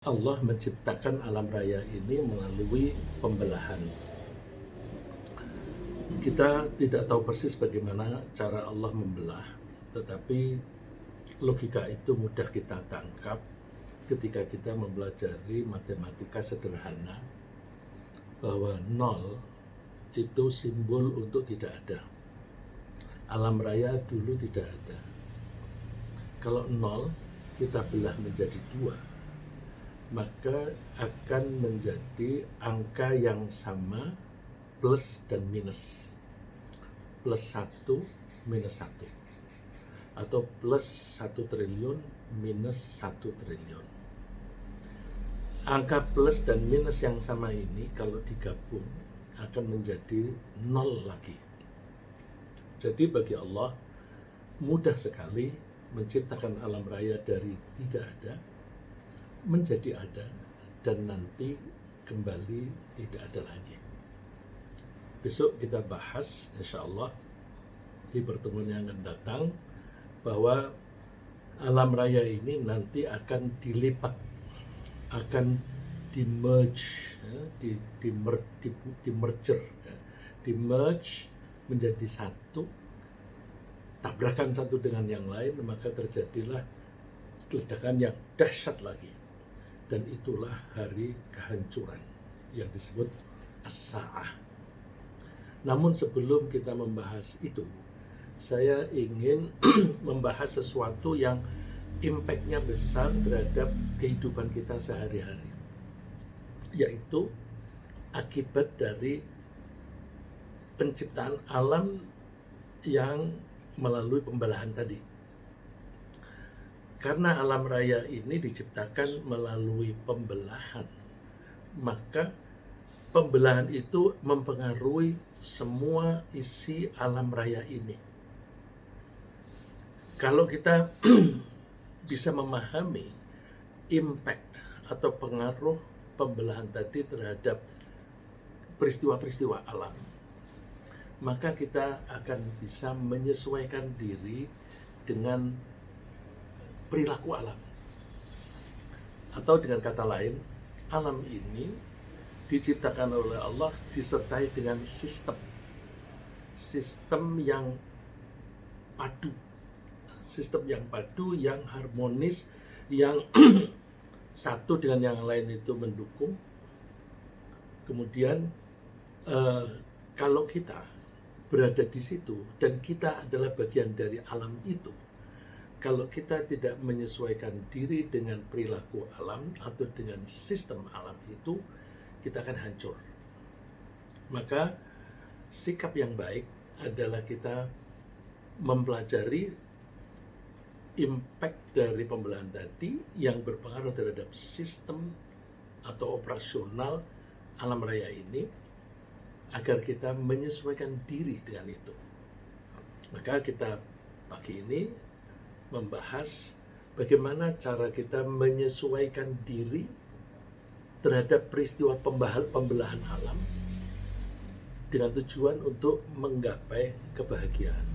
Allah menciptakan alam raya ini melalui pembelahan. Kita tidak tahu persis bagaimana cara Allah membelah, tetapi logika itu mudah kita tangkap ketika kita mempelajari matematika sederhana, bahwa nol itu simbol untuk tidak ada. Alam raya dulu tidak ada. Kalau nol kita belah menjadi 2, maka akan menjadi angka yang sama plus dan minus. Plus 1 minus 1. Atau plus 1 triliun minus 1 triliun. Angka plus dan minus yang sama ini kalau digabung akan menjadi 0 lagi. Jadi bagi Allah mudah sekali menciptakan alam raya dari tidak ada menjadi ada, dan nanti kembali tidak ada lagi. Besok kita bahas insya Allah di pertemuan yang akan datang bahwa alam raya ini nanti akan dilipat, akan di-merge, di-merge menjadi satu, tabrakan satu dengan yang lain, maka terjadilah ledakan yang dahsyat lagi. Dan itulah hari kehancuran yang disebut as-sa'ah. Namun sebelum kita membahas itu, saya ingin membahas sesuatu yang impact-nya besar terhadap kehidupan kita sehari-hari, yaitu akibat dari penciptaan alam yang melalui pembelahan tadi. Karena alam raya ini diciptakan melalui pembelahan, maka pembelahan itu mempengaruhi semua isi alam raya ini. Kalau kita bisa memahami impact atau pengaruh pembelahan tadi terhadap peristiwa-peristiwa alam, maka kita akan bisa menyesuaikan diri dengan perilaku alam. Atau dengan kata lain, alam ini diciptakan oleh Allah disertai dengan sistem yang padu, yang harmonis, yang satu dengan yang lain itu mendukung. Kemudian kalau kita berada di situ dan kita adalah bagian dari alam itu, kalau kita tidak menyesuaikan diri dengan perilaku alam atau dengan sistem alam itu, kita akan hancur. Maka sikap yang baik adalah kita mempelajari impact dari pembelahan tadi yang berpengaruh terhadap sistem atau operasional alam raya ini, agar kita menyesuaikan diri dengan itu. Maka kita pagi ini membahas bagaimana cara kita menyesuaikan diri terhadap peristiwa pembelahan alam dengan tujuan untuk menggapai kebahagiaan.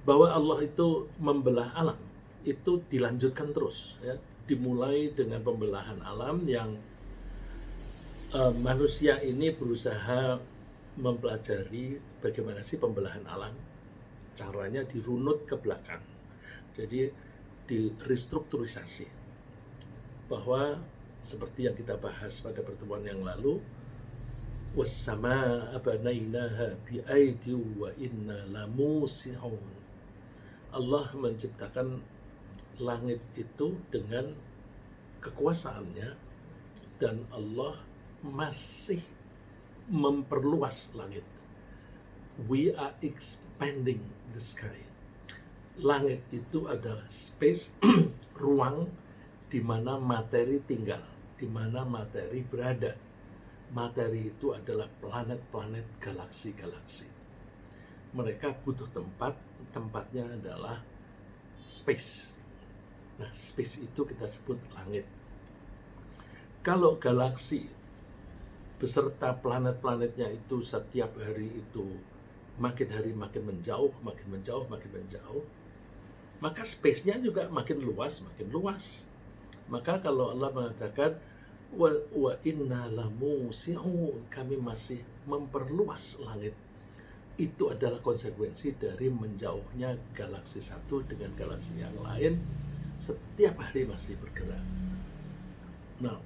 Bahwa Allah itu membelah alam itu dilanjutkan terus, ya. Dimulai dengan pembelahan alam yang manusia ini berusaha mempelajari bagaimana sih pembelahan alam. Caranya dirunut ke belakang, jadi direstrukturisasi, bahwa seperti yang kita bahas pada pertemuan yang lalu, was-samaa'a banainaha bi'aidi wa inna lamusihun. Allah menciptakan langit itu dengan kekuasaannya, dan Allah masih memperluas langit. We are expanding the sky. Langit itu adalah space, ruang di mana materi tinggal, di mana materi berada. Materi itu adalah planet-planet, galaksi-galaksi. Mereka butuh tempat, tempatnya adalah space. Nah, space itu kita sebut langit. Kalau galaksi beserta planet-planetnya itu setiap hari itu makin hari makin menjauh, maka space-nya juga makin luas. Maka kalau Allah mengatakan wa inna lamusi'un, kami masih memperluas langit, itu adalah konsekuensi dari menjauhnya galaksi satu dengan galaksi yang lain, setiap hari masih bergerak. Nah,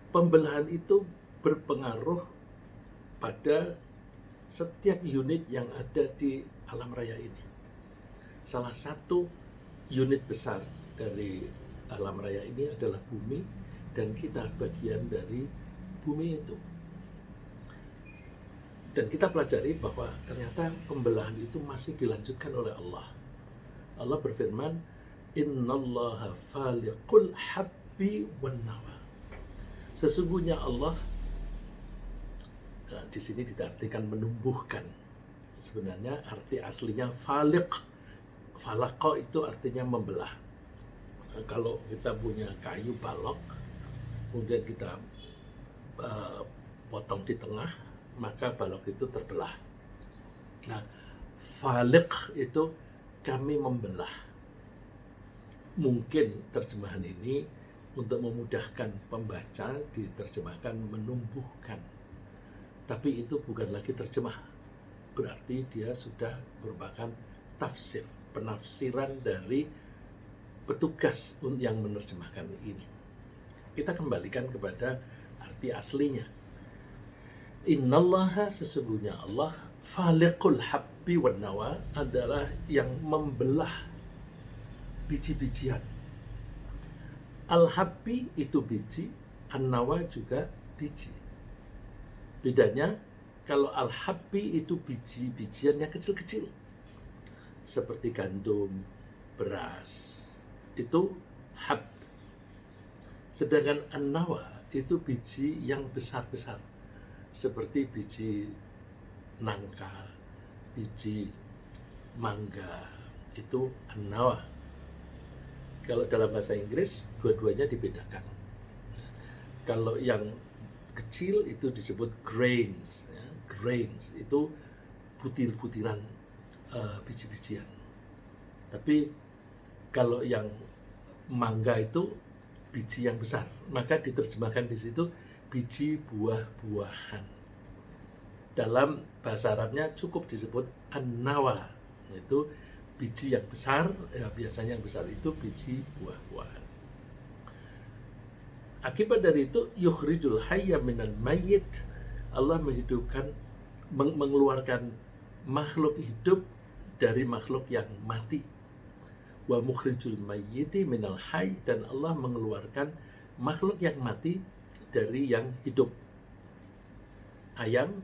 pembelahan itu berpengaruh pada setiap unit yang ada di alam raya ini. Salah satu unit besar dari alam raya ini adalah bumi, dan kita bagian dari bumi itu. Dan kita pelajari bahwa ternyata pembelahan itu masih dilanjutkan oleh Allah. Allah berfirman, innallaha faliqul habbi wan nawa. Sesungguhnya Allah, di sini diartikan menumbuhkan. Sebenarnya arti aslinya faliq. Falaqo itu artinya membelah. Kalau kita punya kayu balok, kemudian kita potong di tengah, maka balok itu terbelah. Nah, faliq itu kami membelah. Mungkin terjemahan ini untuk memudahkan pembaca diterjemahkan menumbuhkan. Tapi itu bukan lagi terjemah. Berarti dia sudah merupakan tafsir, penafsiran dari petugas yang menerjemahkan ini. Kita kembalikan kepada arti aslinya. Innallaha, sesungguhnya Allah, faliqul habbi wan nawa, adalah yang membelah biji-bijian. Al-habbi itu biji, an-nawa juga biji. Bedanya, kalau al-habbi itu biji-bijian yang kecil-kecil, seperti gandum, beras, itu hab. Sedangkan an-nawa itu biji yang besar-besar, seperti biji nangka, biji mangga, itu an-nawa. Kalau dalam bahasa Inggris, dua-duanya dibedakan. Kalau yang kecil itu disebut grains. Ya. Grains itu butir-butiran biji-bijian. Tapi kalau yang mangga itu biji yang besar, maka diterjemahkan di situ biji buah-buahan. Dalam bahasa Arabnya cukup disebut an-nawa, yaitu biji yang besar, ya biasanya yang besar itu biji buah-buahan. Akibat dari itu, yukhrijul hayya minal mayyit, Allah menghidupkan, mengeluarkan makhluk hidup dari makhluk yang mati. Wa mukhrijul mayyiti minal hayy, dan Allah mengeluarkan makhluk yang mati dari yang hidup. Ayam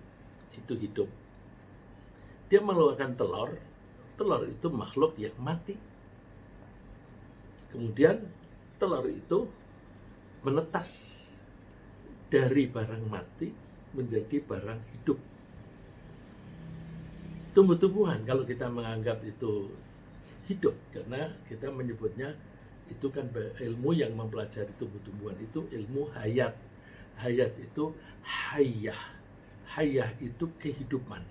itu hidup. Dia mengeluarkan telur. Telur itu makhluk yang mati. Kemudian telur itu menetas dari barang mati menjadi barang hidup. Tumbuh-tumbuhan, kalau kita menganggap itu hidup, karena kita menyebutnya itu kan ilmu yang mempelajari tumbuh-tumbuhan itu ilmu hayat. Hayat itu hayyah. Hayyah itu kehidupan.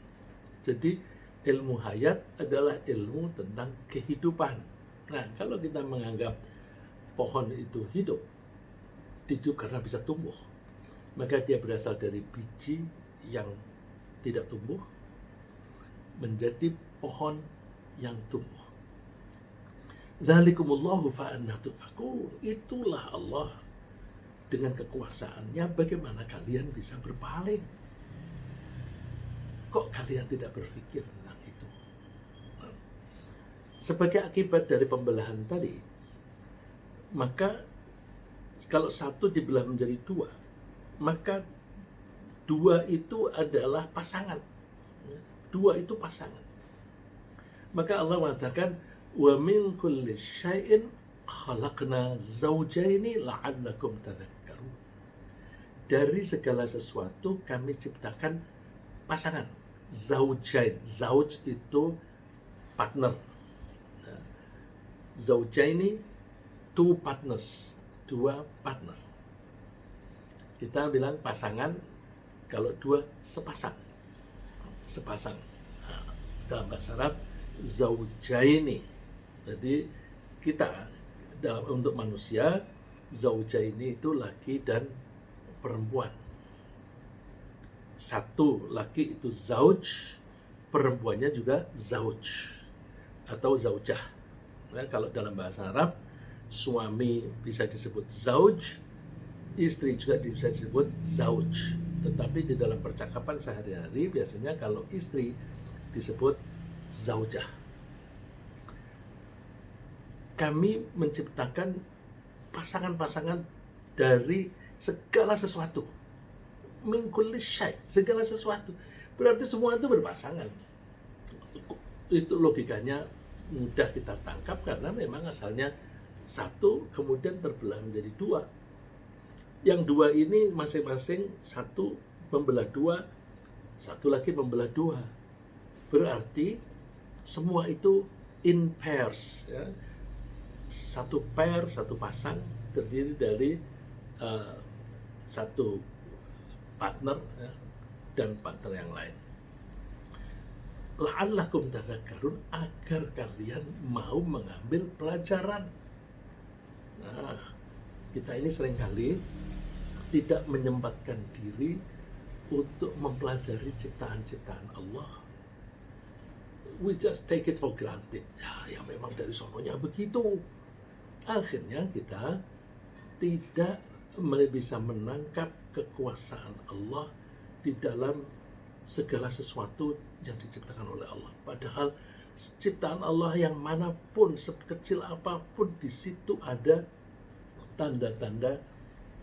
Jadi ilmu hayat adalah ilmu tentang kehidupan. Nah, kalau kita menganggap pohon itu hidup karena bisa tumbuh, maka dia berasal dari biji yang tidak tumbuh menjadi pohon yang tumbuh. Dzalikumullahu fa'anna tufakun. Itulah Allah dengan kekuasaannya, bagaimana kalian bisa berpaling? Kok kalian tidak berpikir tentang itu? Nah, sebagai akibat dari pembelahan tadi, maka kalau satu dibelah menjadi dua, maka dua itu adalah pasangan. Dua itu pasangan. Maka Allah mengatakan, wa min kulli syai'in khalaqna zawjaini la'allakum tadhakkarun. Dari segala sesuatu kami ciptakan pasangan. Zawjain. Zawj itu partner. Zawjaini, two partners. Dua partner. Kita bilang pasangan, kalau dua sepasang. Sepasang. Nah, dalam bahasa Arab, zawjaini. Jadi kita untuk manusia, zauja ini itu laki dan perempuan. Satu laki itu zauj, perempuannya juga zauj atau zaujah. Nah, kalau dalam bahasa Arab, suami bisa disebut zauj, istri juga bisa disebut zauj. Tetapi di dalam percakapan sehari-hari biasanya kalau istri disebut zaujah. Kami menciptakan pasangan-pasangan dari segala sesuatu. Min kulli syai, segala sesuatu. Berarti semua itu berpasangan. Itu logikanya mudah kita tangkap karena memang asalnya satu kemudian terbelah menjadi dua. Yang dua ini masing-masing satu membelah dua, satu lagi membelah dua. Berarti semua itu in pairs, ya. Satu pair, satu pasang terdiri dari satu partner, ya, dan partner yang lain. La'allakum tadhakkarun, agar kalian mau mengambil pelajaran. Nah, kita ini seringkali tidak menyempatkan diri untuk mempelajari ciptaan-ciptaan Allah. We just take it for granted. Ya memang dari sononya begitu. Akhirnya kita tidak bisa menangkap kekuasaan Allah di dalam segala sesuatu yang diciptakan oleh Allah. Padahal ciptaan Allah yang manapun, sekecil apapun, di situ ada tanda-tanda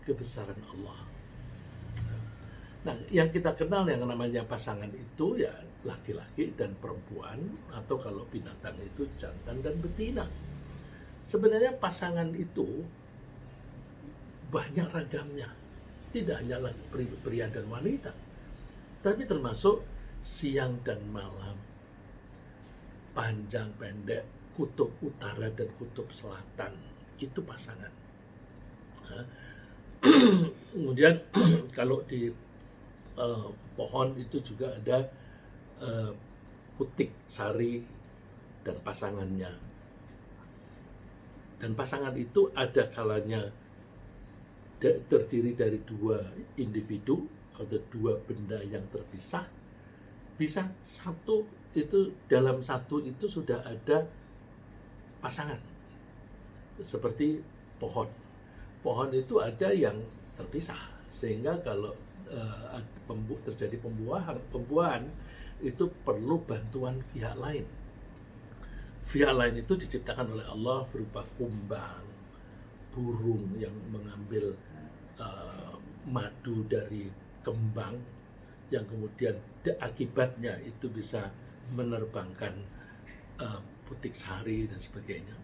kebesaran Allah. Nah, yang kita kenal yang namanya pasangan itu ya laki-laki dan perempuan, atau kalau binatang itu jantan dan betina. Sebenarnya pasangan itu banyak ragamnya. Tidak hanya pria dan wanita, tapi termasuk siang dan malam, panjang pendek, kutub utara dan kutub selatan, itu pasangan. Nah, kemudian kalau di pohon itu juga ada putik sari dan pasangannya. Dan pasangan itu ada kalanya terdiri dari dua individu atau dua benda yang terpisah. Bisa satu itu, dalam satu itu sudah ada pasangan. Seperti pohon. Pohon itu ada yang terpisah, sehingga kalau terjadi pembuahan itu perlu bantuan pihak lain. Pihak lain itu diciptakan oleh Allah berupa kumbang, burung yang mengambil madu dari kembang, yang kemudian akibatnya itu bisa menerbangkan putik sari dan sebagainya.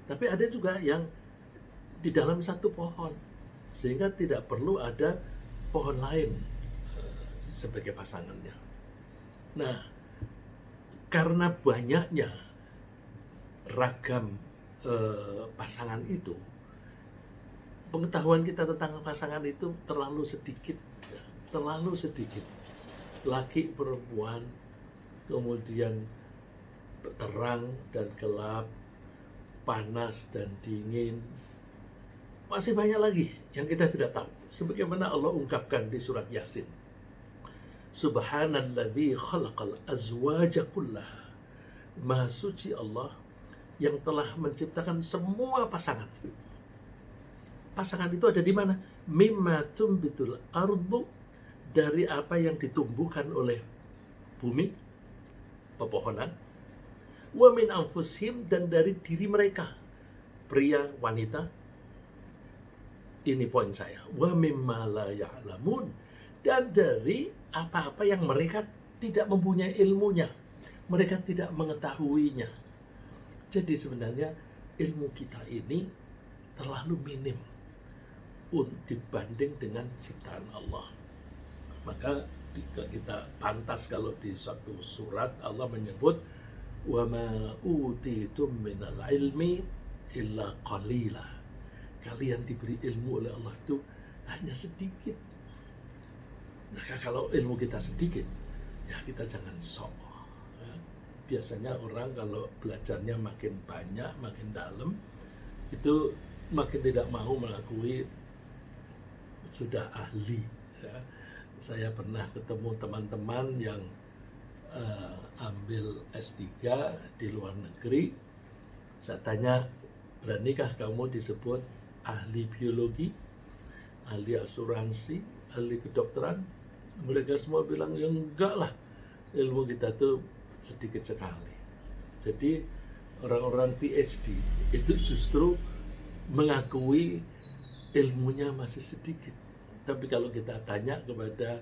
Tapi ada juga yang di dalam satu pohon, sehingga tidak perlu ada pohon lain sebagai pasangannya. Nah, karena banyaknya ragam pasangan itu, pengetahuan kita tentang pasangan itu terlalu sedikit, ya, terlalu sedikit. Laki perempuan, kemudian terang dan gelap, panas dan dingin, masih banyak lagi yang kita tidak tahu. Sebagaimana Allah ungkapkan di surat Yasin, Subhanalladzi khalaqal azwaja kullaha. Maha suci Allah yang telah menciptakan semua pasangan. Pasangan itu ada di mana? Mimma tumbitul ardu, dari apa yang ditumbuhkan oleh bumi, pepohonan. Wa min anfusihim, dan dari diri mereka, pria, wanita. Ini poin saya. Wa mimma la ya'lamun, dan dari apa-apa yang mereka tidak mempunyai ilmunya, mereka tidak mengetahuinya. Jadi sebenarnya ilmu kita ini terlalu minim dibanding dengan ciptaan Allah. Maka kita pantas kalau di suatu surat Allah menyebut wa ma utitum minal ilmi illa qalila. Kalian diberi ilmu oleh Allah itu hanya sedikit. Nah, kalau ilmu kita sedikit, ya kita jangan sok. Biasanya orang kalau belajarnya makin banyak, makin dalam, itu itu makin tidak mau mengakui sudah ahli. Ya. Saya pernah ketemu teman-teman yang ambil S3 di luar negeri. Saya tanya, beranikah kamu disebut ahli biologi, ahli asuransi, ahli kedokteran? Mereka semua bilang, ya enggak lah, ilmu kita tuh sedikit sekali. Jadi orang-orang PhD itu justru mengakui ilmunya masih sedikit. Tapi kalau kita tanya kepada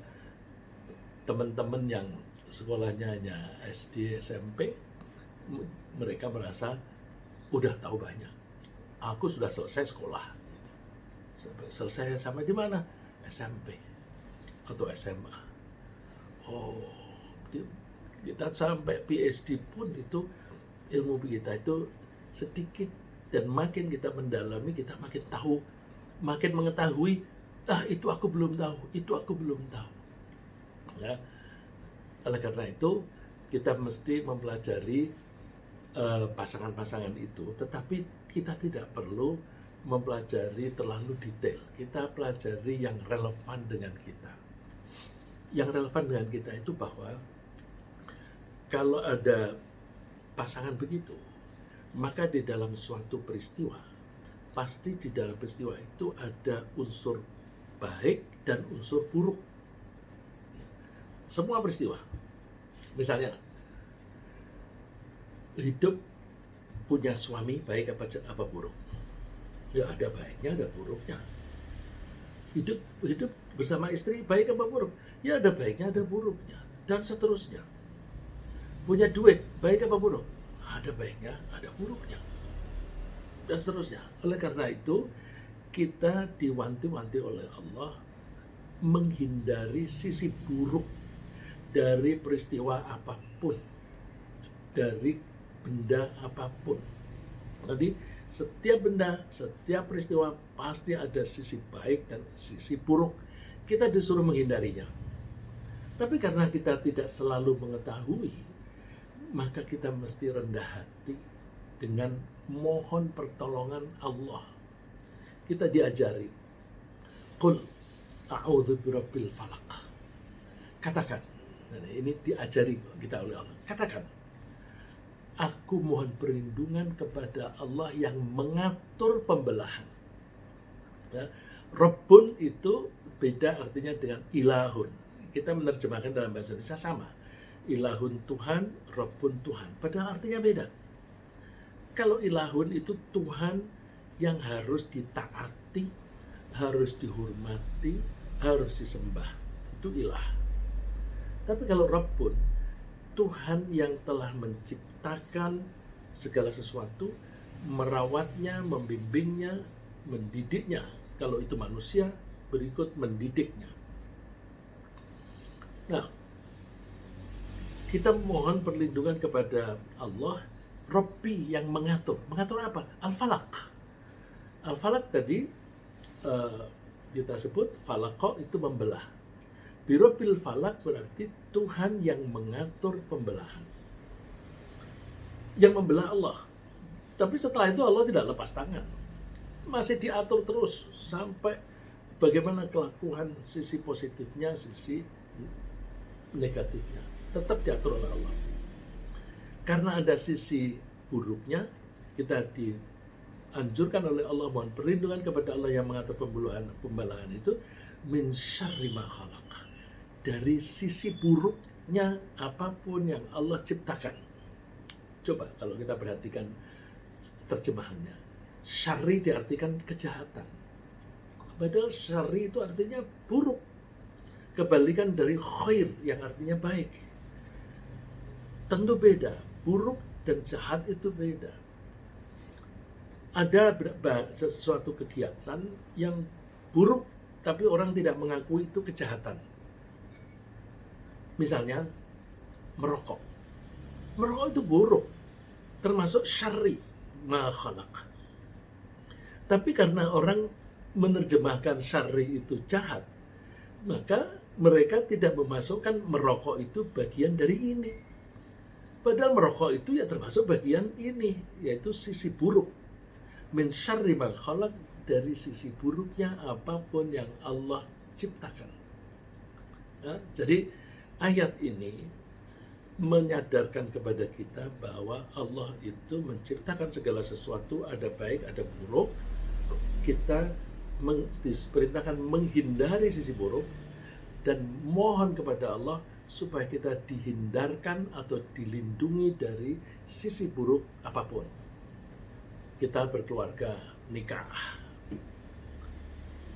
teman-teman yang sekolahnya hanya SD, SMP, mereka merasa udah tahu banyak. Aku sudah selesai sekolah. Selesai sampai di mana? SMP atau SMA. Oh, kita sampai PhD pun itu ilmu kita itu sedikit, dan makin kita mendalami kita makin tahu, makin mengetahui. Itu aku belum tahu, itu aku belum tahu. Ya, oleh karena itu kita mesti mempelajari pasangan-pasangan itu, tetapi kita tidak perlu mempelajari terlalu detail. Kita pelajari yang relevan dengan kita. Yang relevan dengan kita itu bahwa kalau ada pasangan begitu, maka di dalam suatu peristiwa, pasti di dalam peristiwa itu ada unsur baik dan unsur buruk. Semua peristiwa. Misalnya, hidup punya suami baik apa buruk? Ya ada baiknya, ada buruknya. Hidup bersama istri baik apa buruk? Ya ada baiknya, ada buruknya. Dan seterusnya. Punya duit baik apa buruk? Ada baiknya, ada buruknya. Dan seterusnya. Oleh karena itu, kita diwanti-wanti oleh Allah menghindari sisi buruk dari peristiwa apapun, dari benda apapun. Jadi setiap benda, setiap peristiwa pasti ada sisi baik dan sisi buruk. Kita disuruh menghindarinya. Tapi karena kita tidak selalu mengetahui, maka kita mesti rendah hati dengan mohon pertolongan Allah. Kita diajari, Qul a'udzu birabbil falaq. Katakan, ini diajari kita oleh Allah. Katakan, aku mohon perlindungan kepada Allah yang mengatur pembelahan. Ya, Rabbun itu beda artinya dengan ilahun. Kita menerjemahkan dalam bahasa Indonesia sama. Ilahun Tuhan, Rabbun Tuhan. Padahal artinya beda. Kalau ilahun itu Tuhan yang harus ditaati, harus dihormati, harus disembah. Itu ilah. Tapi kalau Rabbun, Tuhan yang telah menciptakan segala sesuatu, merawatnya, membimbingnya, mendidiknya. Kalau itu manusia, berikut mendidiknya. Nah, kita mohon perlindungan kepada Allah, Rabbi yang mengatur. Mengatur apa? Al-Falaq. Al-Falaq tadi kita sebut falaqo itu membelah. Birabbil falaq berarti Tuhan yang mengatur pembelahan. Yang membelah Allah. Tapi setelah itu Allah tidak lepas tangan. Masih diatur terus sampai bagaimana kelakuan sisi positifnya, sisi negatifnya. Tetap diatur oleh Allah. Karena ada sisi buruknya, kita dianjurkan oleh Allah mohon perlindungan kepada Allah yang mengatur pembelahan itu min syarri ma khalaq. Dari sisi buruknya apapun yang Allah ciptakan. Coba kalau kita perhatikan terjemahannya. Syarri diartikan kejahatan. Padahal syarri itu artinya buruk. Kebalikan dari khair yang artinya baik. Tentu beda. Buruk dan jahat itu beda. Ada sesuatu kegiatan yang buruk, tapi orang tidak mengakui itu kejahatan. Misalnya, merokok. Merokok itu buruk, termasuk syarri ma khalaq. Tapi karena orang menerjemahkan syarri itu jahat, maka mereka tidak memasukkan merokok itu bagian dari ini. Padahal merokok itu ya termasuk bagian ini, yaitu sisi buruk. min syarri ma khalaq, dari sisi buruknya apapun yang Allah ciptakan. Ya, jadi ayat ini menyadarkan kepada kita bahwa Allah itu menciptakan segala sesuatu, ada baik, ada buruk. Kita diperintahkan menghindari sisi buruk dan mohon kepada Allah supaya kita dihindarkan atau dilindungi dari sisi buruk apapun. Kita berkeluarga, nikah.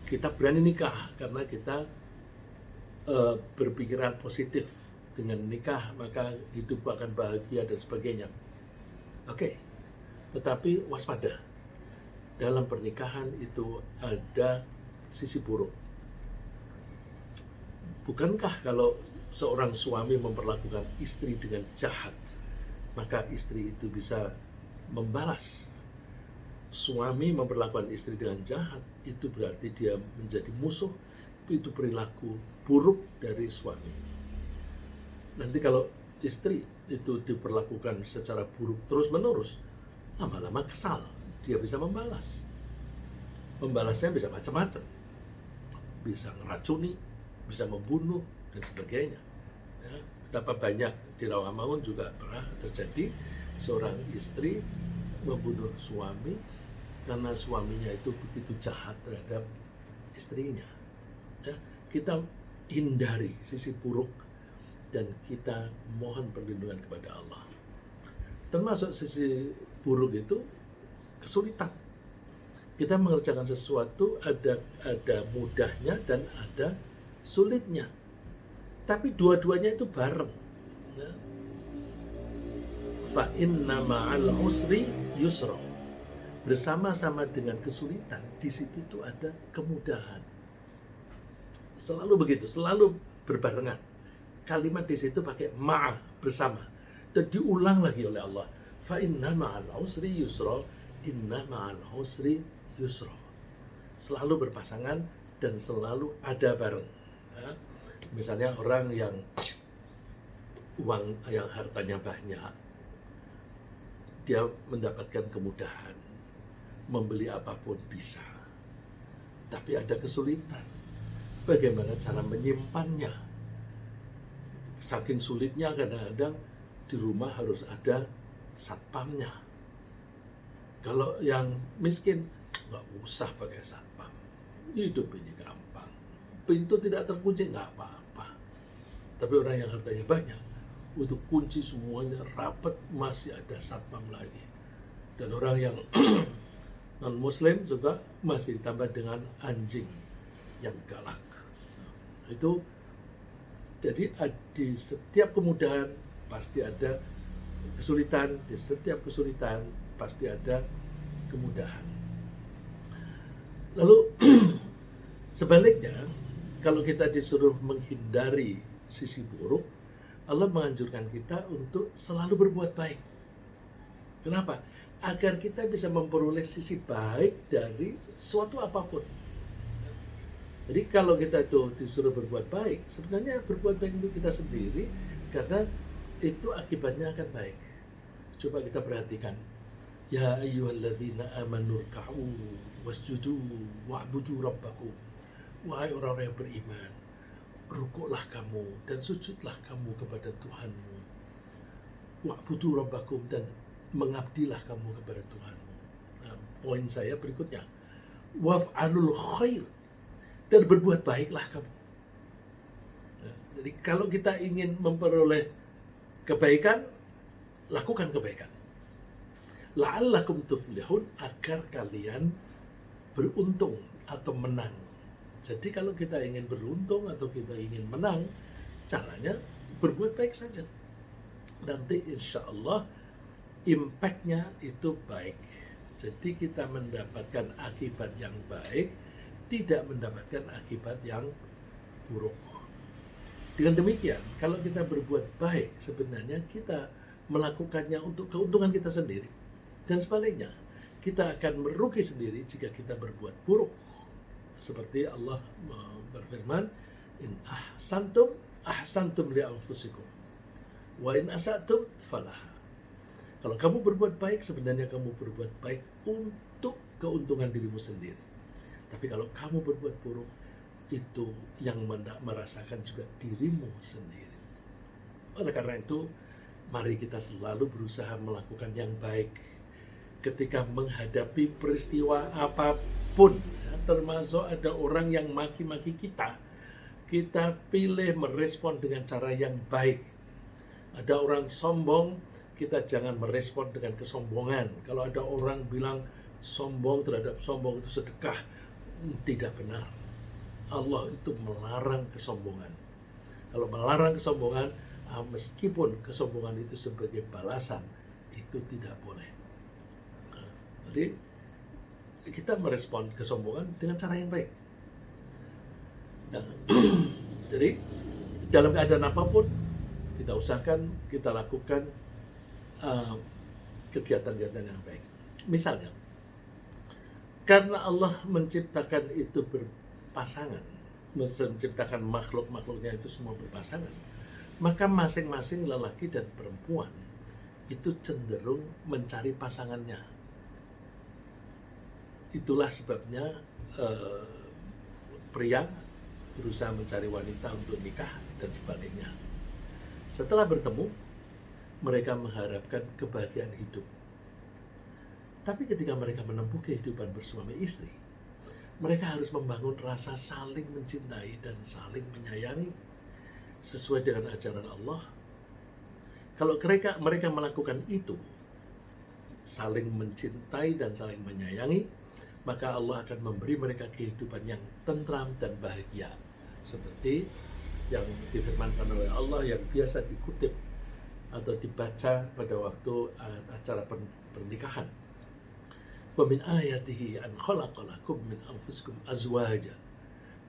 Kita berani nikah karena kita berpikiran positif. Dengan nikah maka hidup akan bahagia dan sebagainya. Oke. Tetapi waspada. Dalam pernikahan itu ada sisi buruk. Bukankah kalau seorang suami memperlakukan istri dengan jahat, maka istri itu bisa membalas? Suami memperlakukan istri dengan jahat, itu berarti dia menjadi musuh. Itu perilaku buruk dari suami. Nanti kalau istri itu diperlakukan secara buruk terus-menerus, lama-lama kesal, dia bisa membalas. Membalasnya bisa macam-macam. Bisa ngeracuni, bisa membunuh, dan sebagainya. Ya, betapa banyak di Rawamangun juga pernah terjadi seorang istri membunuh suami karena suaminya itu begitu jahat terhadap istrinya. Ya, kita hindari sisi buruk dan kita mohon perlindungan kepada Allah. Termasuk sisi buruk itu kesulitan. Kita mengerjakan sesuatu ada mudahnya dan ada sulitnya. Tapi dua-duanya itu bareng. Ya. Fa inna ma'al usri yusra. Bersama-sama dengan kesulitan, di situ itu ada kemudahan. Selalu begitu, selalu berbarengan. Kalimat di situ pakai ma'a, bersama, dan diulang lagi oleh Allah. Fa inna ma'al usri yusra, inna ma'al usri yusra. Selalu berpasangan dan selalu ada bareng. Ya. Misalnya orang yang hartanya banyak, dia mendapatkan kemudahan, membeli apapun bisa. Tapi ada kesulitan. Bagaimana cara menyimpannya? Saking sulitnya kadang-kadang di rumah harus ada satpamnya. Kalau yang miskin, nggak usah pakai satpam. Hidup ini gampang. Pintu tidak terkunci, nggak apa-apa. Tapi orang yang hartanya banyak, untuk kunci semuanya rapat, masih ada satpam lagi. Dan orang yang non-muslim juga masih ditambah dengan anjing yang galak. Itu jadi di setiap kemudahan pasti ada kesulitan, di setiap kesulitan pasti ada kemudahan. Lalu sebaliknya, kalau kita disuruh menghindari sisi buruk, Allah menganjurkan kita untuk selalu berbuat baik. Kenapa? Agar kita bisa memperoleh sisi baik dari suatu apapun. Jadi kalau kita itu disuruh berbuat baik, sebenarnya berbuat baik untuk kita sendiri, karena itu akibatnya akan baik. Coba kita perhatikan. Ya ayyuhalladzina amanu rka'u wasjudu wa'budu rabbakum. Wahai orang-orang yang beriman, rukuklah kamu dan sujudlah kamu kepada Tuhanmu. Wa'budu rabbakum, dan mengabdilah kamu kepada Tuhanmu. Nah, poin saya berikutnya. Waf'alul khair, dan berbuat baiklah kamu. Nah, jadi kalau kita ingin memperoleh kebaikan, lakukan kebaikan. La'allakum tuflihun, agar kalian beruntung atau menang. Jadi kalau kita ingin beruntung atau kita ingin menang, caranya berbuat baik saja. Nanti insya Allah impact-nya itu baik. Jadi kita mendapatkan akibat yang baik, tidak mendapatkan akibat yang buruk. Dengan demikian, kalau kita berbuat baik, sebenarnya kita melakukannya untuk keuntungan kita sendiri. Dan sebaliknya, kita akan merugi sendiri jika kita berbuat buruk. Seperti Allah berfirman, in ahsantum li anfusikum, wa in asatum falaha. Kalau kamu berbuat baik, sebenarnya kamu berbuat baik untuk keuntungan dirimu sendiri. Tapi kalau kamu berbuat buruk, itu yang merasakan juga dirimu sendiri. Oleh karena itu, mari kita selalu berusaha melakukan yang baik ketika menghadapi peristiwa apapun, termasuk ada orang yang maki-maki kita pilih merespon dengan cara yang baik. Ada orang sombong, kita jangan merespon dengan kesombongan. Kalau ada orang bilang sombong terhadap sombong itu sedekah, tidak benar. Allah itu melarang kesombongan. Kalau melarang kesombongan, meskipun kesombongan itu sebagai balasan, itu tidak boleh. Jadi kita merespon kesombongan dengan cara yang baik. Jadi dalam keadaan apapun kita usahakan kita lakukan kegiatan-kegiatan yang baik. Misalnya, karena Allah menciptakan itu berpasangan, menciptakan makhluk-makhluknya itu semua berpasangan, maka masing-masing lelaki dan perempuan itu cenderung mencari pasangannya. Itulah sebabnya pria berusaha mencari wanita untuk nikah dan sebaliknya. Setelah bertemu, mereka mengharapkan kebahagiaan hidup. Tapi ketika mereka menempuh kehidupan bersuami istri, mereka harus membangun rasa saling mencintai dan saling menyayangi sesuai dengan ajaran Allah. Kalau mereka melakukan itu, saling mencintai dan saling menyayangi, maka Allah akan memberi mereka kehidupan yang tentram dan bahagia. Seperti yang difirmankan oleh Allah yang biasa dikutip atau dibaca pada waktu acara pernikahan. Wa min ayatihi an khalaqalakum min anfusikum azwaja.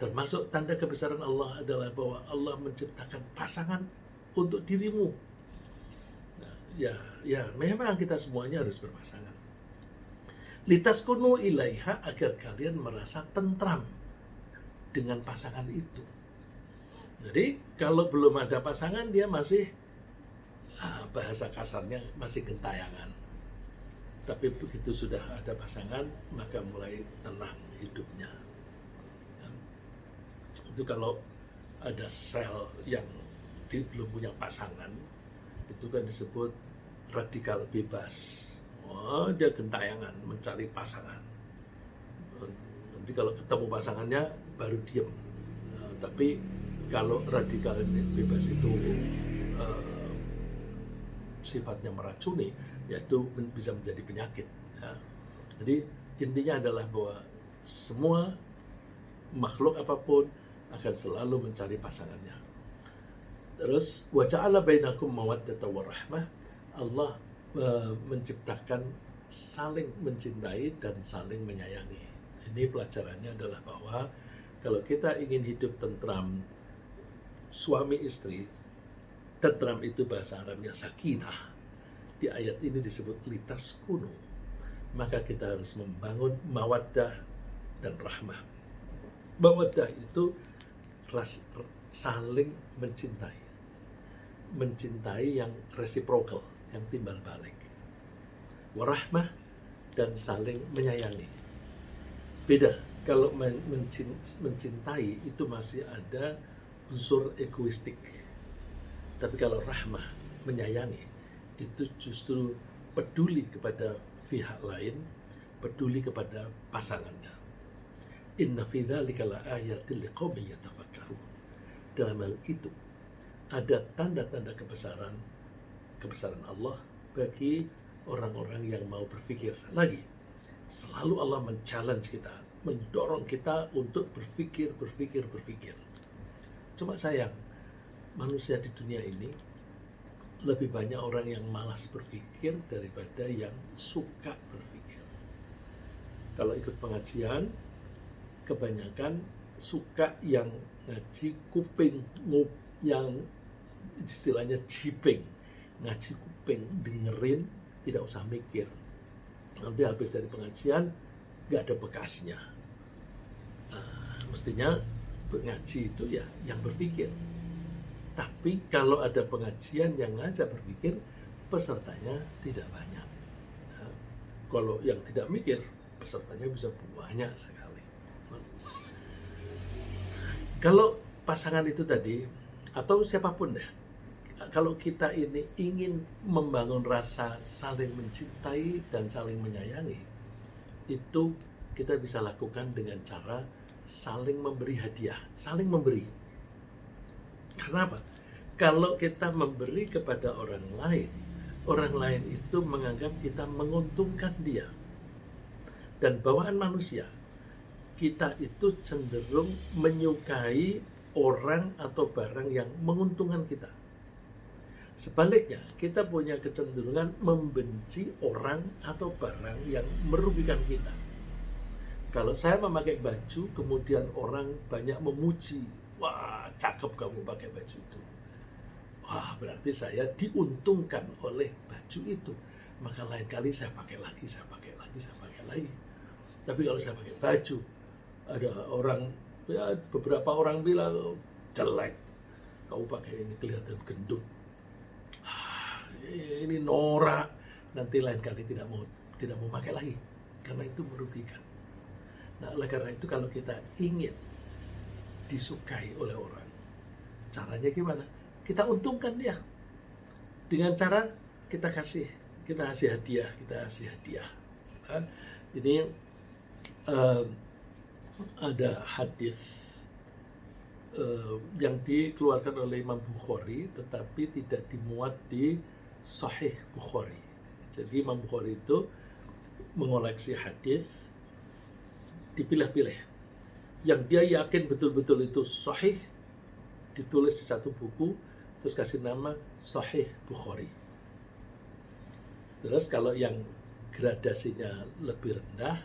Termasuk tanda kebesaran Allah adalah bahwa Allah menciptakan pasangan untuk dirimu. Nah, ya memang kita semuanya harus berpasangan. Litaskunu ilaiha, agar kalian merasa tentram dengan pasangan itu. Jadi kalau belum ada pasangan, dia masih bahasa kasarnya masih gentayangan. Tapi begitu sudah ada pasangan, maka mulai tenang hidupnya. Itu kalau ada sel yang belum punya pasangan, itu kan disebut radikal bebas. Oh, dia gentayangan mencari pasangan. Nanti kalau ketemu pasangannya baru diem. Tapi kalau radikal bebas itu sifatnya meracuni, yaitu bisa menjadi penyakit. Ya. Jadi intinya adalah bahwa semua makhluk apapun akan selalu mencari pasangannya. Terus wa ja'ala bainakum mawaddatan wa rahmah. Allah menciptakan saling mencintai dan saling menyayangi. Ini pelajarannya adalah bahwa kalau kita ingin hidup tentram, suami istri, tentram itu bahasa Arabnya sakinah. Di ayat ini disebut litaskunu. Maka kita harus membangun mawaddah dan rahmah. Mawaddah itu saling mencintai. Mencintai yang reciprocal, yang timbal balik. Warahmah, dan saling menyayangi. Beda, kalau mencintai itu masih ada unsur egoistik. Tapi kalau rahmah, menyayangi, itu justru peduli kepada pihak lain, peduli kepada pasangannya. Inna fi dzalika laayatil liqaumin yatafakkarun. Dalam hal itu ada tanda-tanda kebesaran Allah bagi orang-orang yang mau berpikir. Lagi, selalu Allah men-challenge kita, mendorong kita untuk berpikir. Cuma sayang, manusia di dunia ini lebih banyak orang yang malas berpikir daripada yang suka berpikir. Kalau ikut pengajian, kebanyakan suka yang ngaji kuping, yang istilahnya jiping, ngaji kuping, dengerin, tidak usah mikir. Nanti habis dari pengajian nggak ada bekasnya. Mestinya ngaji itu ya yang berpikir. Tapi kalau ada pengajian yang ngajak berpikir, pesertanya tidak banyak. Kalau yang tidak mikir, pesertanya bisa banyak sekali. Kalau pasangan itu tadi, atau siapapun deh, kalau kita ini ingin membangun rasa saling mencintai dan saling menyayangi, itu kita bisa lakukan dengan cara saling memberi hadiah, saling memberi. Karena apa? Kalau kita memberi kepada orang lain itu menganggap kita menguntungkan dia. Dan bawaan manusia, kita itu cenderung menyukai orang atau barang yang menguntungkan kita. Sebaliknya, kita punya kecenderungan membenci orang atau barang yang merugikan kita. Kalau saya memakai baju, kemudian orang banyak memuji, wah cakep kamu pakai baju itu. Wah berarti saya diuntungkan oleh baju itu. Maka lain kali saya pakai lagi. Tapi kalau saya pakai baju, ada orang, ya beberapa orang bilang jelek, kamu pakai ini kelihatan gendut, ini norak, nanti lain kali tidak mau pakai lagi karena itu merugikan. Nah oleh karena itu kalau kita ingin disukai oleh orang, caranya gimana? Kita untungkan dia dengan cara kita kasih hadiah. Ini ada hadis yang dikeluarkan oleh Imam Bukhari tetapi tidak dimuat di Sahih Bukhari. Jadi Imam Bukhari itu mengoleksi hadis, dipilah-pilih yang dia yakin betul-betul itu sahih, ditulis di satu buku, terus kasih nama Sahih Bukhari. Terus kalau yang gradasinya lebih rendah,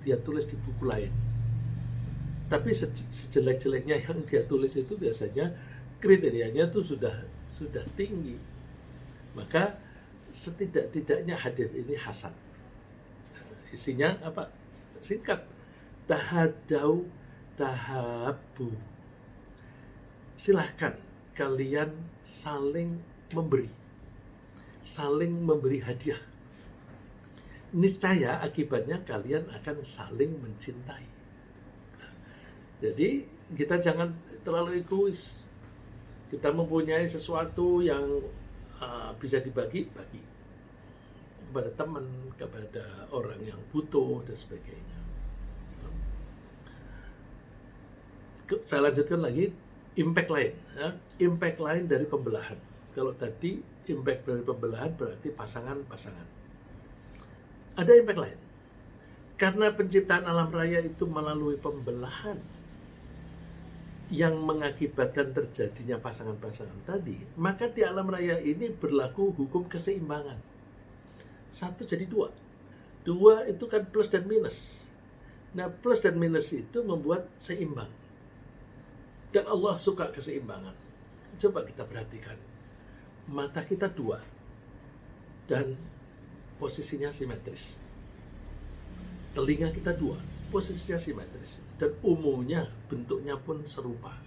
dia tulis di buku lain. Tapi sejelek-jeleknya yang dia tulis itu biasanya kriterianya itu sudah tinggi. Maka setidak-tidaknya hadis ini hasan. Isinya apa? Singkat. Tahadau tahabu. Silahkan kalian saling memberi hadiah. Niscaya akibatnya kalian akan saling mencintai. Jadi kita jangan terlalu egois. Kita mempunyai sesuatu yang bisa dibagi kepada teman, kepada orang yang butuh dan sebagainya. Saya lanjutkan lagi impact lain, ya. Impact lain dari pembelahan. Kalau tadi impact dari pembelahan berarti pasangan-pasangan. Ada impact lain. Karena penciptaan alam raya itu melalui pembelahan yang mengakibatkan terjadinya pasangan-pasangan tadi, maka di alam raya ini berlaku hukum keseimbangan. 1 jadi 2. 2 itu kan plus dan minus. Nah, plus dan minus itu membuat seimbang. Dan Allah suka keseimbangan. Coba kita perhatikan. Mata kita 2 dan posisinya simetris. Telinga kita 2, posisinya simetris. Dan umumnya bentuknya pun serupa.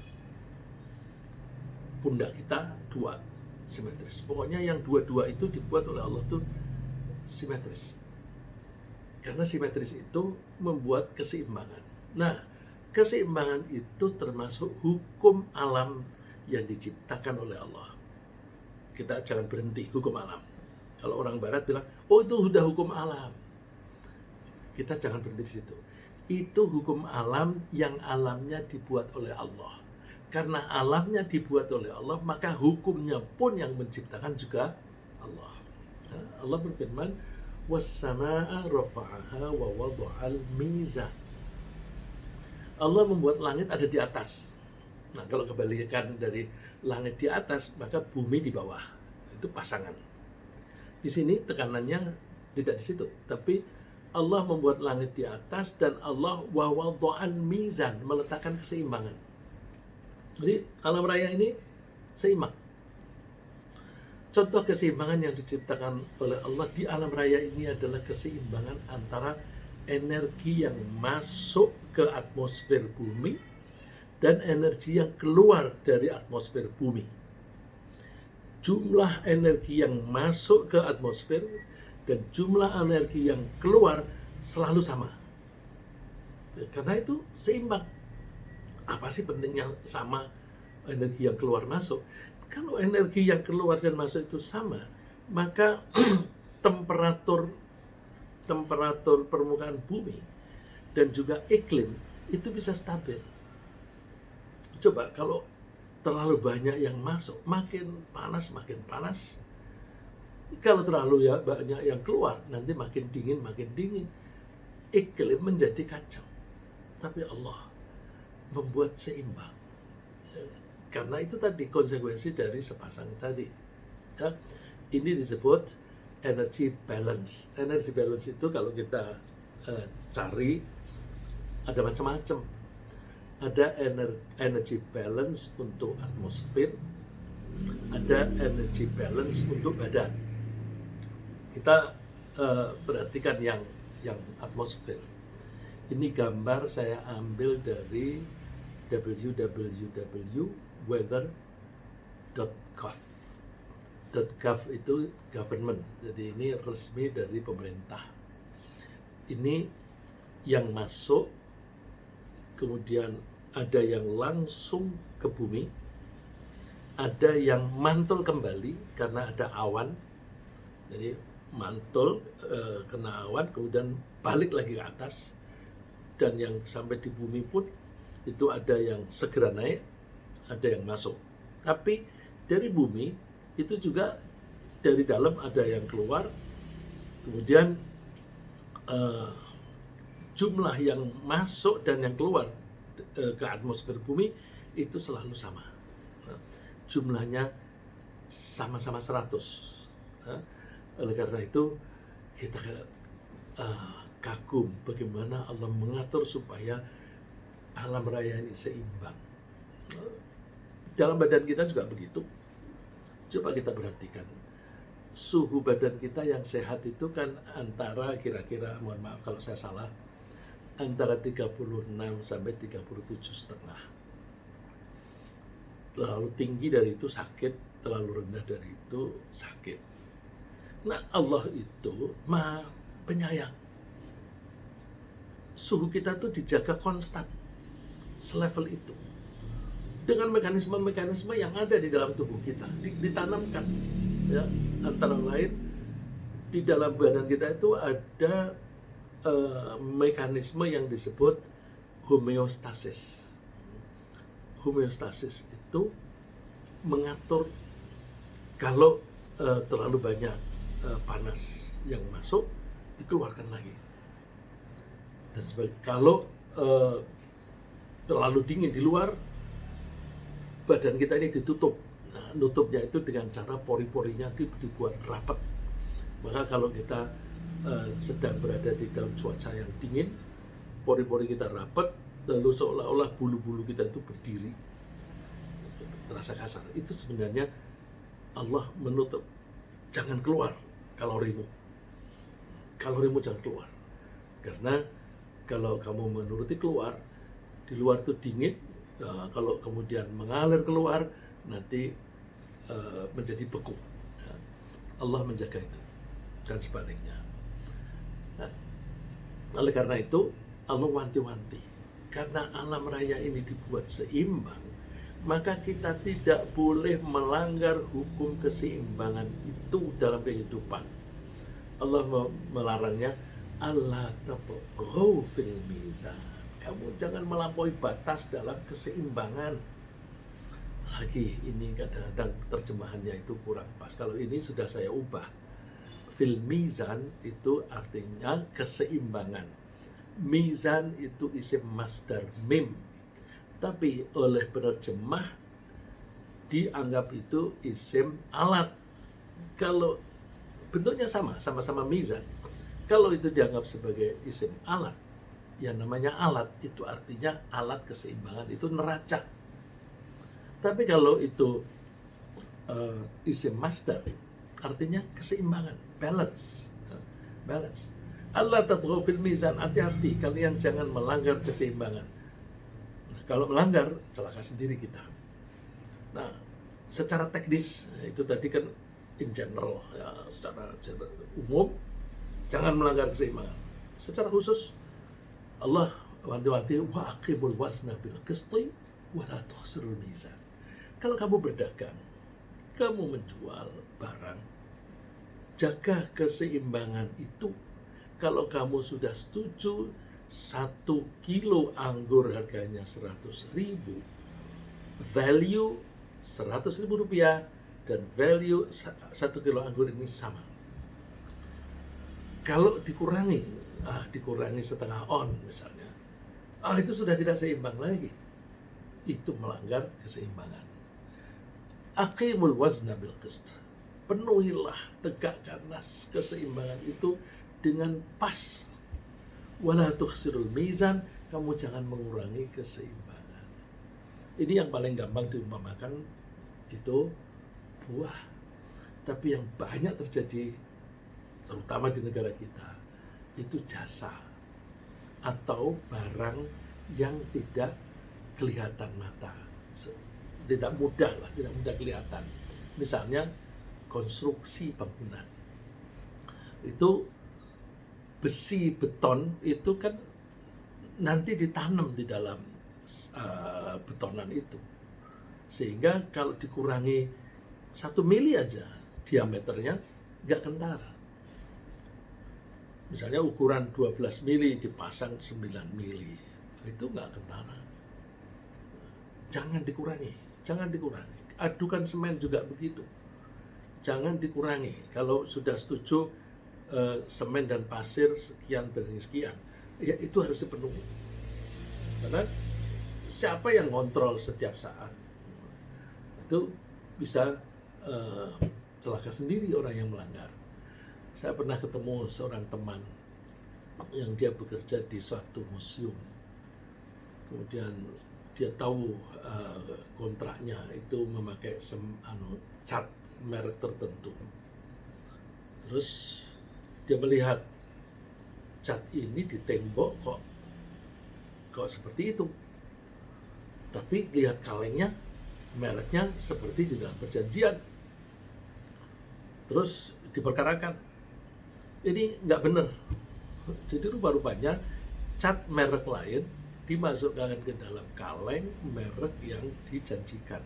Pundak kita 2, simetris. Pokoknya yang 2-2 itu dibuat oleh Allah tuh simetris. Karena simetris itu membuat keseimbangan. Nah, keseimbangan itu termasuk hukum alam yang diciptakan oleh Allah. Kita jangan berhenti hukum alam. Kalau orang barat bilang, oh itu sudah hukum alam. Kita jangan berhenti di situ. Itu hukum alam yang alamnya dibuat oleh Allah. Karena alamnya dibuat oleh Allah, maka hukumnya pun yang menciptakan juga Allah. Allah berfirman, was-samaa'a rafa'aha wa wada'al mizan. Allah membuat langit ada di atas. Nah, kalau kebalikan dari langit di atas, maka bumi di bawah. Itu pasangan. Di sini tekanannya tidak di situ, tapi Allah membuat langit di atas dan Allah wa wada'al mizan, meletakkan keseimbangan. Jadi alam raya ini seimbang. Contoh keseimbangan yang diciptakan oleh Allah di alam raya ini adalah keseimbangan antara energi yang masuk ke atmosfer bumi dan energi yang keluar dari atmosfer bumi. Jumlah energi yang masuk ke atmosfer dan jumlah energi yang keluar selalu sama. Karena itu seimbang. Apa sih pentingnya sama energi yang keluar masuk? Kalau energi yang keluar dan masuk itu sama, maka temperatur permukaan bumi dan juga iklim itu bisa stabil. Coba kalau terlalu banyak yang masuk, makin panas. Kalau terlalu banyak yang keluar, nanti makin dingin. Iklim menjadi kacau. Tapi Allah membuat seimbang. Karena itu tadi konsekuensi dari sepasang tadi. Ya, ini disebut energy balance. Energy balance itu kalau kita cari ada macam-macam. Ada energy balance untuk atmosfer, ada energy balance untuk badan. Kita perhatikan yang atmosfer. Ini gambar saya ambil dari www.weather.gov. .gov itu government, jadi ini resmi dari pemerintah. Ini yang masuk, kemudian ada yang langsung ke bumi, ada yang mantul kembali karena ada awan. Jadi mantul kena awan, kemudian balik lagi ke atas. Dan yang sampai di bumi pun itu ada yang segera naik, ada yang masuk. Tapi dari bumi itu juga dari dalam ada yang keluar, kemudian jumlah yang masuk dan yang keluar ke atmosfer bumi itu selalu sama. Jumlahnya sama-sama 100. Oleh karena itu kita kagum bagaimana Allah mengatur supaya alam raya ini seimbang. Dalam badan kita juga begitu. Coba kita perhatikan. Suhu badan kita yang sehat itu kan antara kira-kira, mohon maaf kalau saya salah, antara 36 sampai 37,5. Terlalu tinggi dari itu sakit, terlalu rendah dari itu sakit. Nah, Allah itu Maha Penyayang. Suhu kita tuh dijaga konstan, selevel itu. Dengan mekanisme-mekanisme yang ada di dalam tubuh kita, ditanamkan. Ya, antara lain, di dalam badan kita itu ada mekanisme yang disebut homeostasis. Homeostasis itu mengatur kalau terlalu banyak panas yang masuk, dikeluarkan lagi. Dan kalau terlalu dingin di luar, badan kita ini ditutup. Nah, nutupnya itu dengan cara pori-porinya dibuat rapat. Maka kalau kita sedang berada di dalam cuaca yang dingin, pori-pori kita rapat, lalu seolah-olah bulu-bulu kita itu berdiri, terasa kasar. Itu sebenarnya Allah menutup. Jangan keluar kalorimu jangan keluar. Karena kalau kamu menuruti keluar, di luar itu dingin, kalau kemudian mengalir keluar, nanti menjadi beku. Allah menjaga itu, dan sebaliknya. Nah, oleh karena itu, Allah wanti-wanti. Karena alam raya ini dibuat seimbang, maka kita tidak boleh melanggar hukum keseimbangan itu dalam kehidupan. Allah melarangnya, Allah tatghaw fil mizan. Kamu jangan melampaui batas dalam keseimbangan. Lagi ini kadang-kadang terjemahannya itu kurang pas. Kalau ini sudah saya ubah. Fil mizan itu artinya keseimbangan. Mizan itu isim masdar mim. Tapi oleh penerjemah dianggap itu isim alat. Kalau bentuknya sama-sama mizan. Kalau itu dianggap sebagai isim alat, yang namanya alat itu artinya alat keseimbangan, itu neraca. Tapi kalau itu isim masdar, artinya keseimbangan, balance. Allah tatghaw fil mizan, hati-hati kalian jangan melanggar keseimbangan. Kalau melanggar, celaka sendiri kita. Nah, secara teknis itu tadi kan in general, ya, secara umum jangan melanggar keseimbangan. Secara khusus Allah wanti-wanti wa aqimul wazna bil qisti wa la tukhsirul mizan. Kalau kamu berdagang, kamu menjual barang, jaga keseimbangan itu. Kalau kamu sudah setuju 1 kilo anggur harganya 100.000, value 100.000 rupiah dan value 1 kilo anggur ini sama. Kalau dikurangi setengah on misalnya, itu sudah tidak seimbang lagi. Itu melanggar keseimbangan. Aqimul wazna bil qist. Penuhilah, tegakkanlah keseimbangan itu dengan pas. Wala tukhsirul mizan, kamu jangan mengurangi keseimbangan. Ini yang paling gampang diumpamakan itu buah. Tapi yang banyak terjadi terutama di negara kita itu jasa atau barang yang tidak kelihatan mata, tidak mudah kelihatan. Misalnya konstruksi bangunan, itu besi beton itu kan nanti ditanam di dalam betonan itu, sehingga kalau dikurangi 1 mili aja diameternya nggak kentara. Misalnya ukuran 12 mili dipasang 9 mili, itu nggak kentara. Jangan dikurangi. Adukan semen juga begitu. Jangan dikurangi. Kalau sudah setuju semen dan pasir sekian banding sekian, ya itu harus dipenuhi. Karena siapa yang ngontrol setiap saat? Itu bisa celaka sendiri orang yang melanggar. Saya pernah ketemu seorang teman yang dia bekerja di suatu museum. Kemudian dia tahu kontraknya itu memakai cat merek tertentu. Terus dia melihat cat ini di tembok kok seperti itu. Tapi lihat kalengnya, mereknya seperti di dalam perjanjian. Terus diperkarakan. Ini nggak benar. Jadi rupa-rupanya cat merek lain dimasukkan ke dalam kaleng merek yang dijanjikan.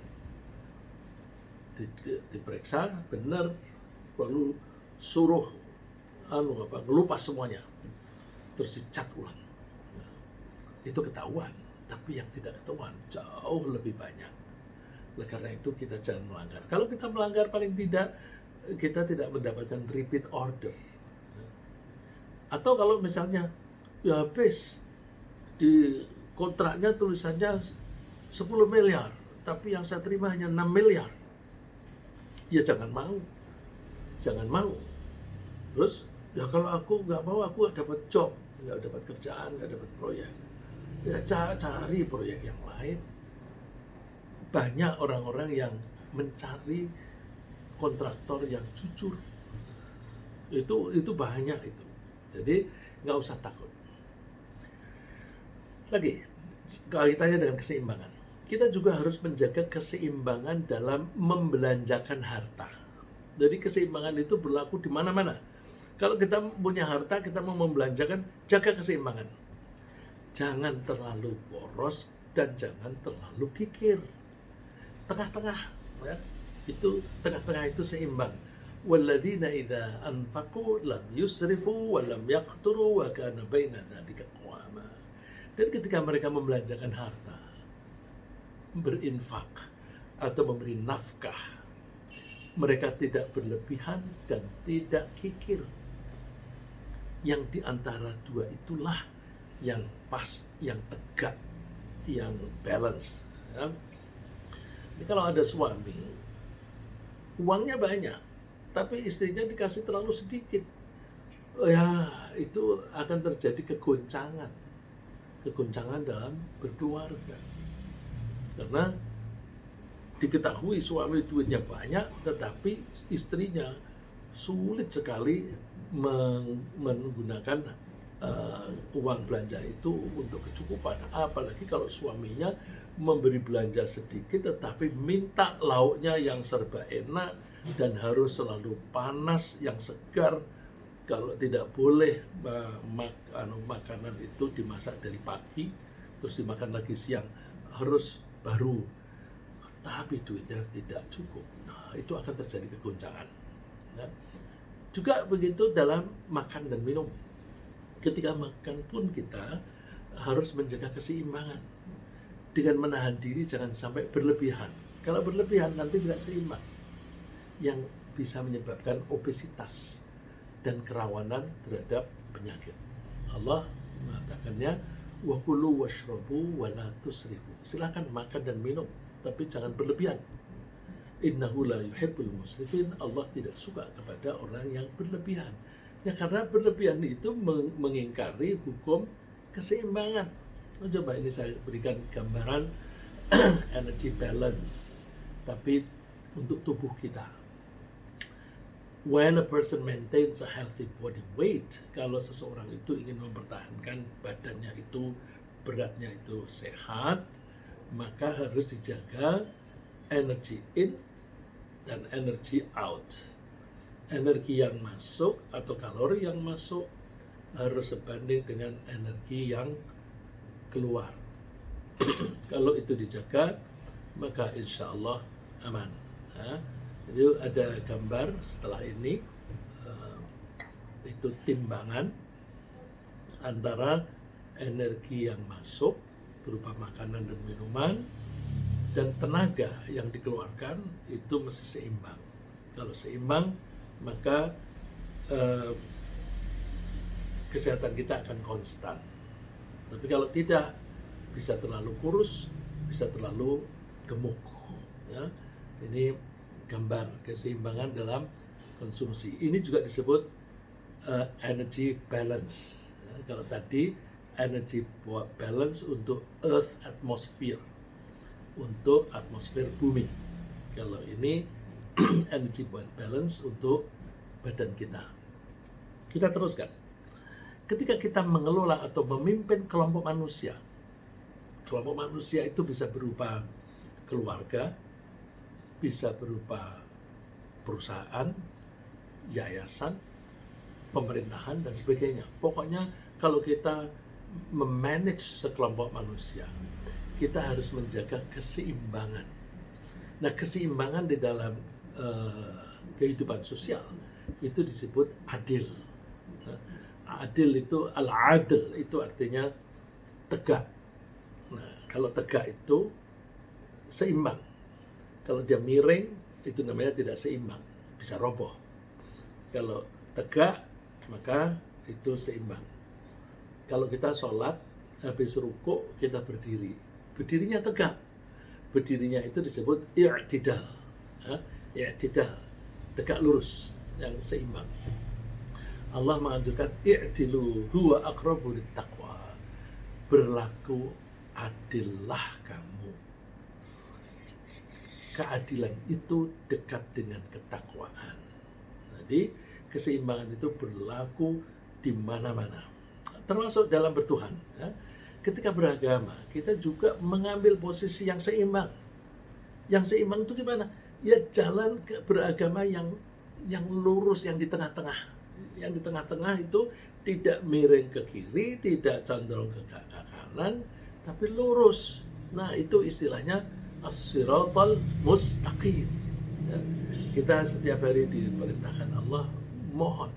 Diperiksa benar, lalu suruh ngelupas semuanya, terus dicat ulang. Nah, itu ketahuan, tapi yang tidak ketahuan jauh lebih banyak. Oleh karena itu kita jangan melanggar. Kalau kita melanggar, paling tidak kita tidak mendapatkan repeat order. Atau kalau misalnya ya habis di kontraknya tulisannya 10 miliar, tapi yang saya terima hanya 6 miliar. Ya jangan mau. Terus ya kalau aku nggak mau, aku nggak dapat job, nggak dapat kerjaan, nggak dapat proyek. Ya cari proyek yang lain. Banyak orang-orang yang mencari kontraktor yang jujur. Itu banyak itu. Jadi nggak usah takut. Lagi, kaitannya dengan keseimbangan. Kita juga harus menjaga keseimbangan dalam membelanjakan harta. Jadi keseimbangan itu berlaku di mana-mana. Kalau kita punya harta, kita mau membelanjakan, jaga keseimbangan. Jangan terlalu boros dan jangan terlalu kikir. Tengah-tengah, ya. Tengah-tengah itu seimbang. Walladzina idza anfaqu lam yusrifu wa lam yaqturu wa kana baina dzalika qawama. Dan ketika mereka membelanjakan harta, berinfak atau memberi nafkah, mereka tidak berlebihan dan tidak kikir. Yang di antara dua itulah yang pas, yang tegak, yang balance. Ya. Jadi kalau ada suami, uangnya banyak, tapi istrinya dikasih terlalu sedikit, ya itu akan terjadi kegoncangan dalam berkeluarga. Karena diketahui suami duitnya banyak, tetapi istrinya sulit sekali menggunakan uang belanja itu untuk kecukupan. Apalagi kalau suaminya memberi belanja sedikit, tetapi minta lauknya yang serba enak dan harus selalu panas, yang segar. Kalau tidak boleh makanan itu dimasak dari pagi, terus dimakan lagi siang, harus baru. Tapi duitnya tidak cukup. Nah, itu akan terjadi kegoncangan. Ya. Juga begitu dalam makan dan minum. Ketika makan pun kita harus menjaga keseimbangan. Dengan menahan diri jangan sampai berlebihan. Kalau berlebihan nanti tidak seimbang. Yang bisa menyebabkan obesitas dan kerawanan terhadap penyakit. Allah mengatakannya, wa kulu washrabu wa la tusrifu. Silakan makan dan minum, tapi jangan berlebihan. Innahu la yuhibbul musrifin. Allah tidak suka kepada orang yang berlebihan. Ya karena berlebihan itu mengingkari hukum keseimbangan. Coba ini saya berikan gambaran energy balance, tapi untuk tubuh kita. When a person maintains a healthy body weight, kalau seseorang itu ingin mempertahankan badannya itu, beratnya itu sehat, maka harus dijaga energy in dan energy out. Energi yang masuk atau kalori yang masuk harus sebanding dengan energi yang keluar. Kalau itu dijaga, maka insya Allah aman. Jadi ada gambar setelah ini, itu timbangan antara energi yang masuk berupa makanan dan minuman dan tenaga yang dikeluarkan itu mesti seimbang. Kalau seimbang, maka kesehatan kita akan konstan. Tapi kalau tidak, bisa terlalu kurus, bisa terlalu gemuk. Ya. Ini gambar keseimbangan dalam konsumsi. Ini juga disebut energy balance. Ya, kalau tadi energy balance untuk earth atmosphere, untuk atmosfer bumi. Kalau ini energy balance untuk badan kita. Kita teruskan. Ketika kita mengelola atau memimpin kelompok manusia itu bisa berupa keluarga, bisa berupa perusahaan, yayasan, pemerintahan, dan sebagainya. Pokoknya kalau kita memanage sekelompok manusia, kita harus menjaga keseimbangan. Nah, keseimbangan di dalam kehidupan sosial itu disebut adil. Adil itu, al-adil itu artinya tegak. Nah, kalau tegak itu seimbang. Kalau dia miring, itu namanya tidak seimbang, bisa roboh. Kalau tegak, maka itu seimbang. Kalau kita sholat, habis rukuk, kita berdiri. Berdirinya tegak. Berdirinya itu disebut i'tidal. I'tidal, tegak lurus, yang seimbang. Allah menganjurkan i'tilu huwa aqrabu littaqwa. Berlaku adillah kamu. Keadilan itu dekat dengan ketakwaan. Jadi keseimbangan itu berlaku di mana-mana, termasuk dalam bertuhan. Ya. Ketika beragama, kita juga mengambil posisi yang seimbang. Yang seimbang itu gimana? Ya jalan ke beragama yang lurus, yang di tengah-tengah. Yang di tengah-tengah itu tidak miring ke kiri, tidak condong ke kanan, tapi lurus. Nah, itu istilahnya as-siratal mustaqim. Ya. Kita setiap hari diperintahkan Allah, mohon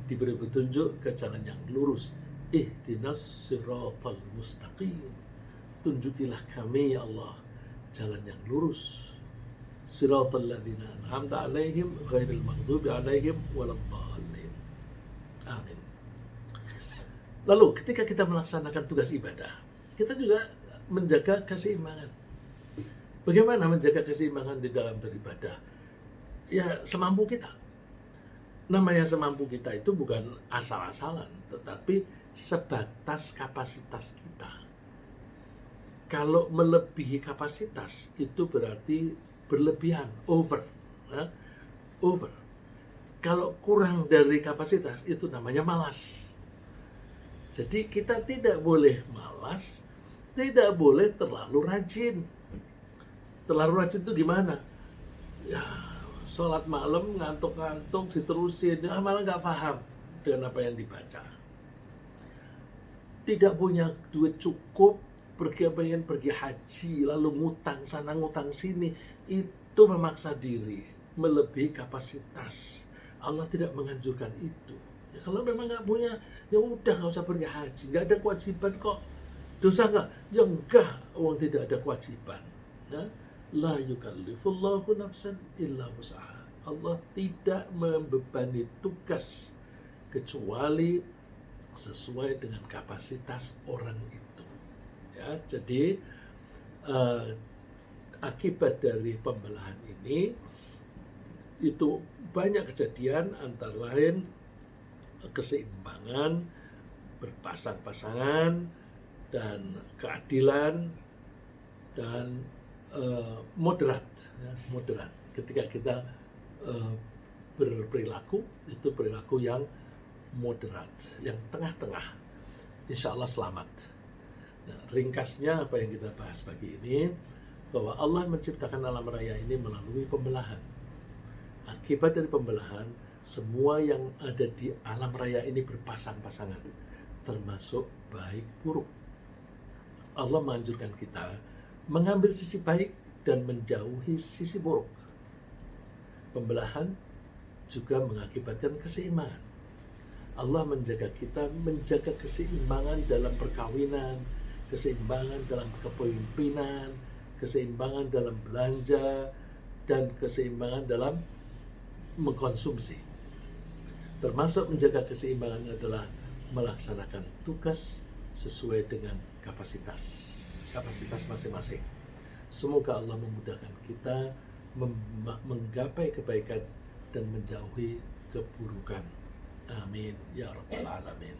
diberi petunjuk ke jalan yang lurus. Ihdinas siratal mustaqim. Tunjukilah kami ya Allah jalan yang lurus. Siratal ladzina an'amta 'alaihim ghairil maghdubi 'alaihim waladdallin. Amin. Lalu ketika kita melaksanakan tugas ibadah, kita juga menjaga keseimbangan. Bagaimana menjaga keseimbangan di dalam beribadah? Ya semampu kita. Namanya semampu kita itu bukan asal-asalan, tetapi sebatas kapasitas kita. Kalau melebihi kapasitas itu berarti berlebihan, over. Ya? Over. Kalau kurang dari kapasitas itu namanya malas. Jadi kita tidak boleh malas, tidak boleh terlalu rajin. Terlalu rajin itu gimana? Ya, sholat malam ngantuk-ngantuk diterusin, malah nggak paham. dengan apa yang dibaca. Tidak punya duit cukup, pengen pergi haji, lalu ngutang sana ngutang sini, itu memaksa diri, melebihi kapasitas. Allah tidak menganjurkan itu. Ya, kalau memang nggak punya, ya udah nggak usah pergi haji, nggak ada kewajiban kok. Dosa nggak? Ya enggak, orang tidak ada kewajiban. Ya? La yukallifullahu nafsan illa wus'aha. Allah tidak membebani tugas kecuali sesuai dengan kapasitas orang itu. Ya, jadi akibat dari pembelahan ini itu banyak kejadian, antara lain keseimbangan berpasang-pasangan dan keadilan dan moderat, ya, moderat. Ketika kita berperilaku, itu perilaku yang moderat, yang tengah-tengah, insya Allah selamat. Nah, ringkasnya apa yang kita bahas pagi ini, bahwa Allah menciptakan alam raya ini melalui pembelahan. Akibat dari pembelahan, semua yang ada di alam raya ini berpasang-pasangan, termasuk baik buruk. Allah menganjurkan kita mengambil sisi baik dan menjauhi sisi buruk. Pembelahan juga mengakibatkan keseimbangan. Allah menjaga kita, menjaga keseimbangan dalam perkawinan, keseimbangan dalam kepemimpinan, keseimbangan dalam belanja, dan keseimbangan dalam mengkonsumsi. Termasuk menjaga keseimbangan adalah melaksanakan tugas sesuai dengan kapasitas masing-masing. Semoga Allah memudahkan kita menggapai kebaikan dan menjauhi keburukan. Amin ya rabbal alamin.